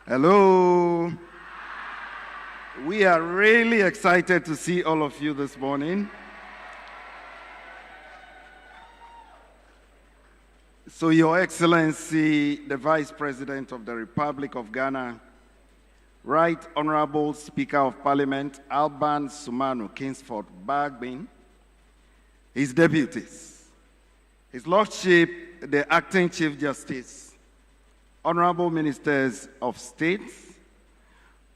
Hello. We are really excited to see all of you this morning. So, Your Excellency, the Vice President of the Republic of Ghana, Right Honorable Speaker of Parliament, Alban Sumano Kingsford Bagbin, his deputies, His Lordship, the Acting Chief Justice, Honorable Ministers of State,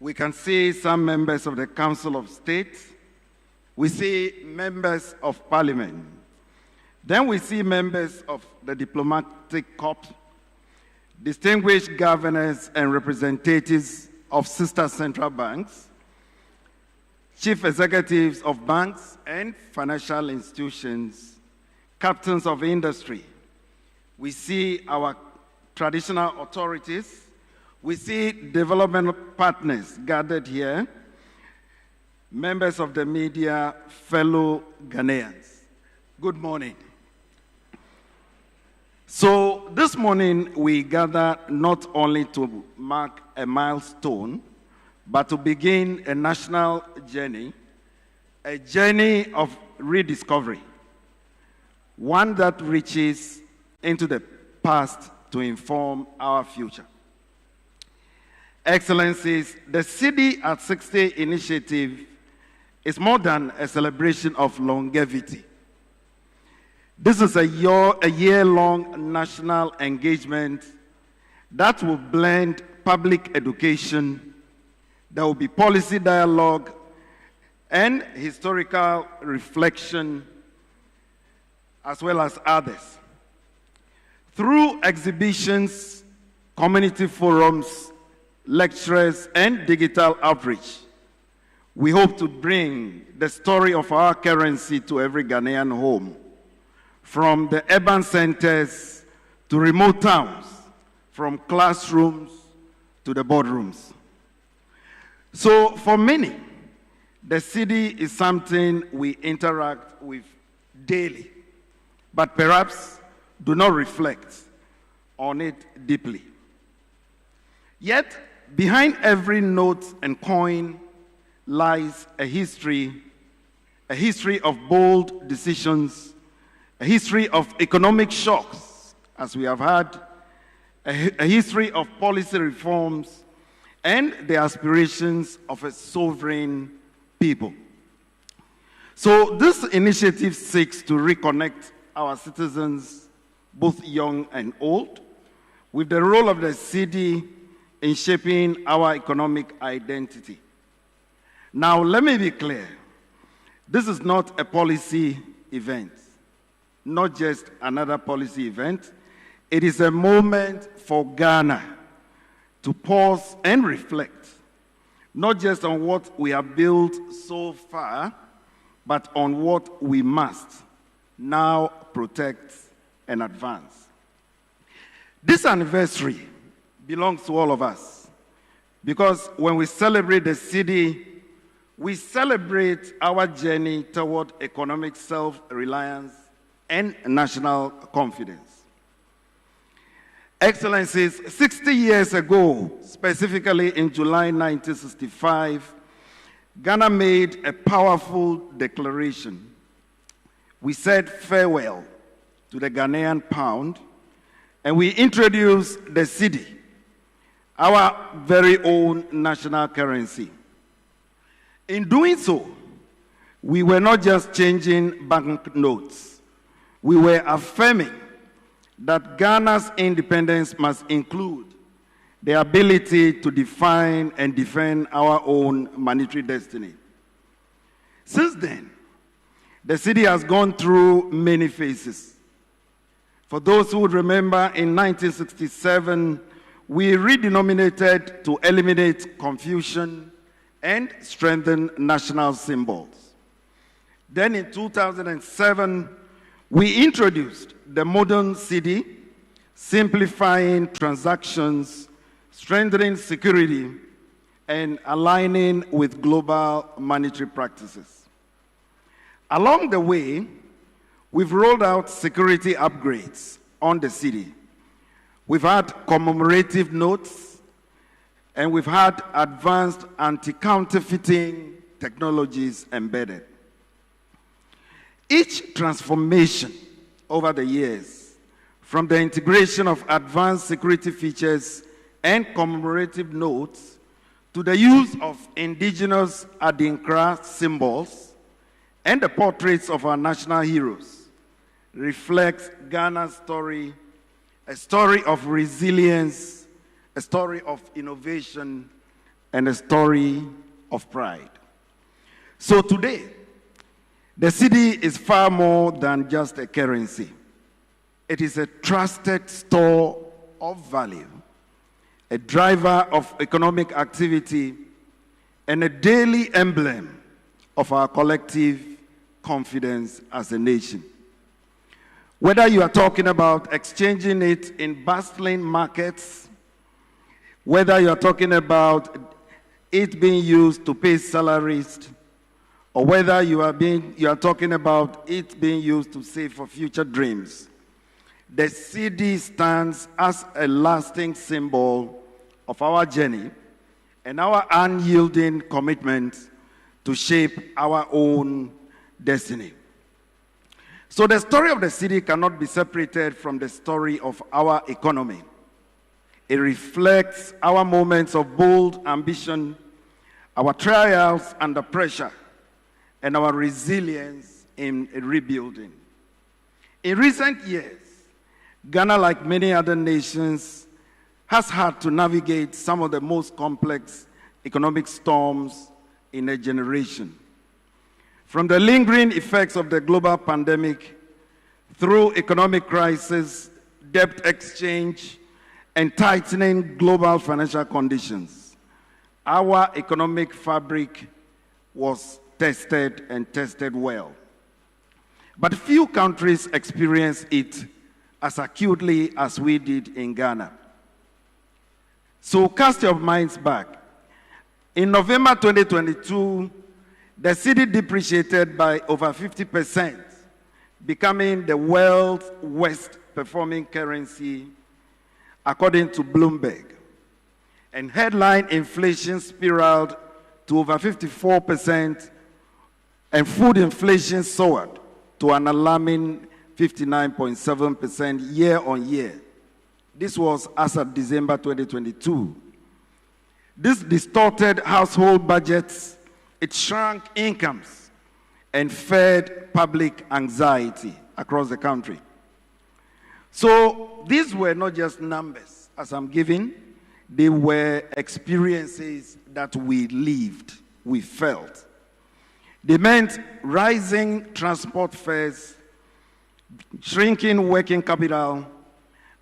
we can see some members of the Council of State, we see members of Parliament, then we see members of the Diplomatic Corps, distinguished governors and representatives of sister central banks, chief executives of banks and financial institutions, captains of industry. We see our traditional authorities. We see development partners gathered here, members of the media, fellow Ghanaians. Good morning. So this morning we gather not only to mark a milestone, but to begin a national journey, a journey of rediscovery, one that reaches into the past to inform our future. Excellencies, the Cedi at 60 initiative is more than a celebration of longevity. This is a year-long national engagement that will blend public education, there will be policy dialogue, and historical reflection, as well as others. Through exhibitions, community forums, lectures, and digital outreach, we hope to bring the story of our currency to every Ghanaian home, from the urban centers to remote towns, from classrooms to the boardrooms. So for many, the Cedi is something we interact with daily, but perhaps do not reflect on it deeply. Yet, behind every note and coin lies a history of bold decisions, a history of economic shocks, as we have had, a history of policy reforms, and the aspirations of a sovereign people. So this initiative seeks to reconnect our citizens, both young and old, with the role of the Cedi in shaping our economic identity. Now, let me be clear. This is not a policy event, not just another policy event. It is a moment for Ghana to pause and reflect, not just on what we have built so far, but on what we must now protect and advance. This anniversary belongs to all of us, because when we celebrate the Cedi, we celebrate our journey toward economic self-reliance and national confidence. Excellencies, 60 years ago, specifically in July 1965, Ghana made a powerful declaration. We said farewell to the Ghanaian pound, and we introduced the Cedi, our very own national currency. In doing so, we were not just changing banknotes. We were affirming that Ghana's independence must include the ability to define and defend our own monetary destiny. Since then, the Cedi has gone through many phases. For those who would remember, in 1967, we redenominated to eliminate confusion and strengthen national symbols. Then in 2007, we introduced the modern Cedi, simplifying transactions, strengthening security, and aligning with global monetary practices. Along the way, we've rolled out security upgrades on the Cedi. We've had commemorative notes, and we've had advanced anti-counterfeiting technologies embedded. Each transformation over the years, from the integration of advanced security features and commemorative notes to the use of indigenous Adinkra symbols and the portraits of our national heroes, reflects Ghana's story, a story of resilience, a story of innovation, and a story of pride. So today, the cedi is far more than just a currency. It is a trusted store of value, a driver of economic activity, and a daily emblem of our collective confidence as a nation. Whether you are talking about exchanging it in bustling markets, whether you are talking about it being used to pay salaries, or whether you are talking about it being used to save for future dreams, the cedi stands as a lasting symbol of our journey and our unyielding commitment to shape our own destiny. So the story of the cedi cannot be separated from the story of our economy. It reflects our moments of bold ambition, our trials under pressure, and our resilience in rebuilding. In recent years, Ghana, like many other nations, has had to navigate some of the most complex economic storms in a generation. From the lingering effects of the global pandemic, through economic crisis, debt exchange, and tightening global financial conditions, our economic fabric was tested and tested well. But few countries experienced it as acutely as we did in Ghana. So cast your minds back. In November 2022, the cedi depreciated by over 50%, becoming the world's worst performing currency, according to Bloomberg. And headline inflation spiraled to over 54%, and food inflation soared to an alarming 59.7% year on year. This was as of December 2022. This distorted household budgets, it shrank incomes, and fed public anxiety across the country. So these were not just numbers, as I'm giving, they were experiences that we lived, we felt. They meant rising transport fares, shrinking working capital,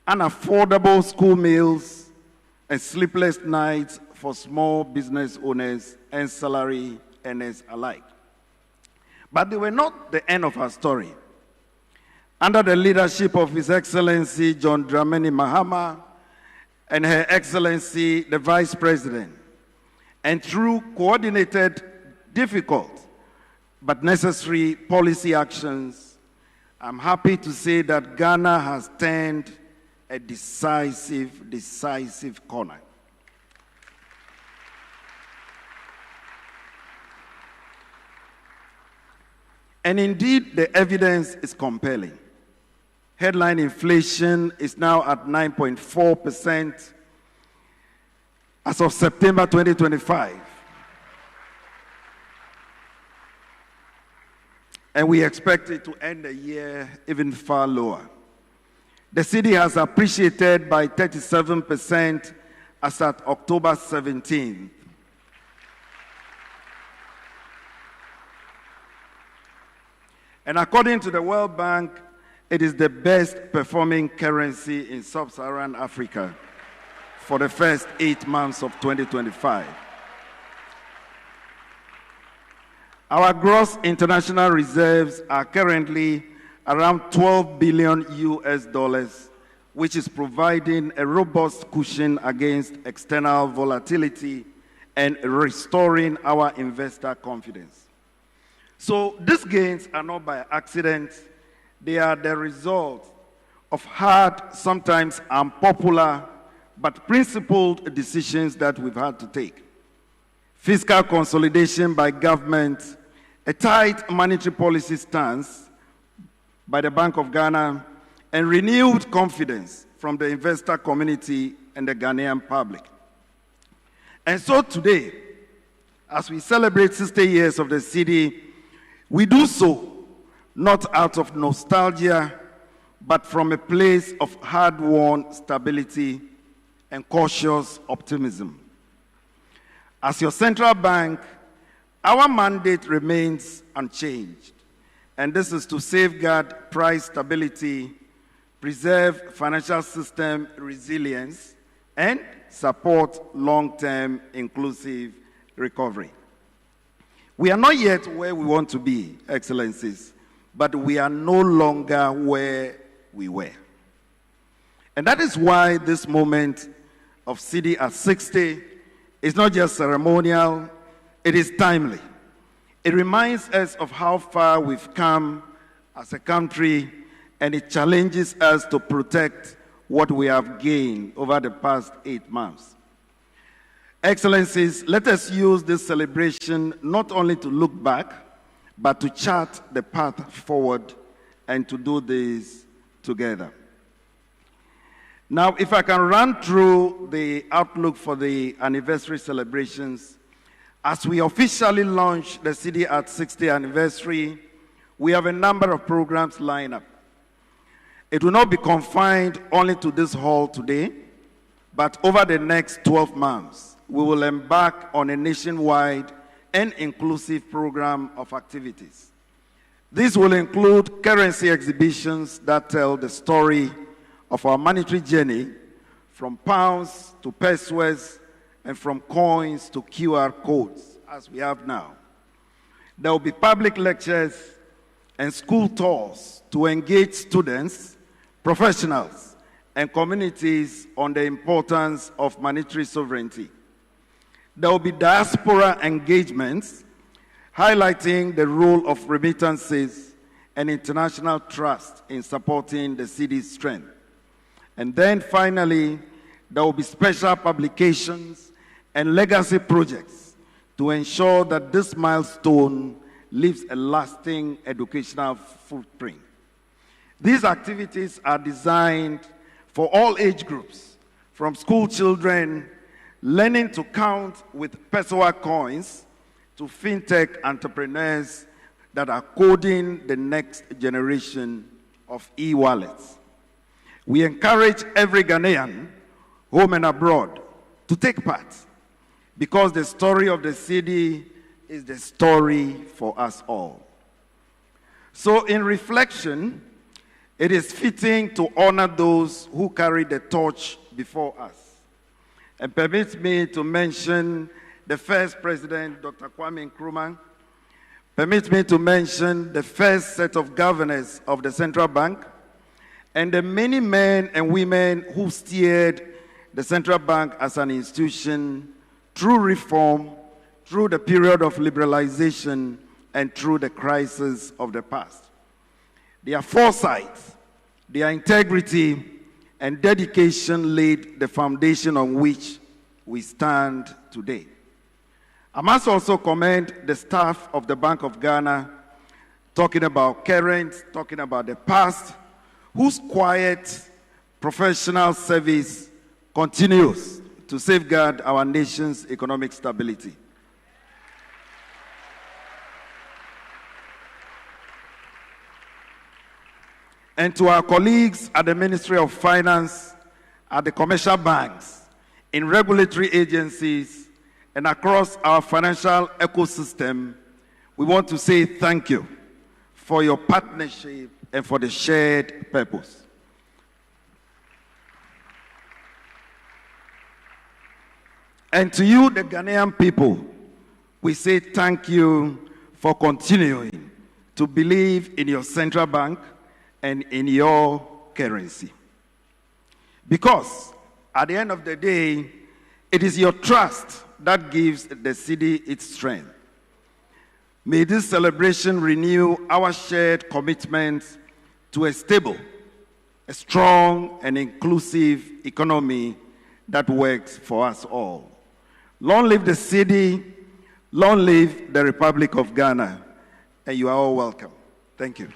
unaffordable school meals, and sleepless nights for small business owners and salary earners alike. But they were not the end of our story. Under the leadership of His Excellency John Dramani Mahama and Her Excellency the Vice President, and through coordinated, difficult, but necessary policy actions, I'm happy to say that Ghana has turned a decisive corner. And indeed, the evidence is compelling. Headline inflation is now at 9.4% as of September 2025. And we expect it to end the year even far lower. The cedi has appreciated by 37% as at October 17th. And according to the World Bank, it is the best performing currency in sub-Saharan Africa for the first 8 months of 2025. Our gross international reserves are currently around $12 billion US, which is providing a robust cushion against external volatility and restoring our investor confidence. So these gains are not by accident. They are the result of hard, sometimes unpopular, but principled decisions that we've had to take. Fiscal consolidation by government, a tight monetary policy stance by the Bank of Ghana, and renewed confidence from the investor community and the Ghanaian public. And so today, as we celebrate 60 years of the Cedi, we do so not out of nostalgia, but from a place of hard-won stability and cautious optimism. As your central bank, our mandate remains unchanged, and this is to safeguard price stability, preserve financial system resilience, and support long-term inclusive recovery. We are not yet where we want to be, Excellencies, but we are no longer where we were. And that is why this moment of Cedi at 60 is not just ceremonial, it is timely. It reminds us of how far we've come as a country, and it challenges us to protect what we have gained over the past 8 months. Excellencies, let us use this celebration not only to look back, but to chart the path forward and to do this together. Now, if I can run through the outlook for the anniversary celebrations, as we officially launch the Cedi at 60th anniversary, we have a number of programs lined up. It will not be confined only to this hall today, but over the next 12 months, we will embark on a nationwide and inclusive program of activities. This will include currency exhibitions that tell the story of our monetary journey from pounds to pesos and from coins to QR codes, as we have now. There will be public lectures and school tours to engage students, professionals, and communities on the importance of monetary sovereignty. There will be diaspora engagements highlighting the role of remittances and international trust in supporting the Cedi's strength. And then finally, there will be special publications and legacy projects to ensure that this milestone leaves a lasting educational footprint. These activities are designed for all age groups, from school children learning to count with Pessoa coins to fintech entrepreneurs that are coding the next generation of e-wallets. We encourage every Ghanaian, home and abroad, to take part, because the story of the Cedi is the story for us all. So in reflection, it is fitting to honor those who carried the torch before us. And permit me to mention the first president, Dr. Kwame Nkrumah. Permit me to mention the first set of governors of the central bank, and the many men and women who steered the central bank as an institution through reform, through the period of liberalization, and through the crisis of the past. Their foresight, their integrity, and dedication laid the foundation on which we stand today. I must also commend the staff of the Bank of Ghana, talking about current, talking about the past, whose quiet, professional service continues to safeguard our nation's economic stability. And to our colleagues at the Ministry of Finance, at the commercial banks, in regulatory agencies, and across our financial ecosystem, we want to say thank you for your partnership and for the shared purpose. And to you, the Ghanaian people, we say thank you for continuing to believe in your central bank and in your currency. Because at the end of the day, it is your trust that gives the Cedi its strength. May this celebration renew our shared commitment to a stable, a strong and inclusive economy that works for us all. Long live the Cedi, long live the Republic of Ghana, and you are all welcome. Thank you.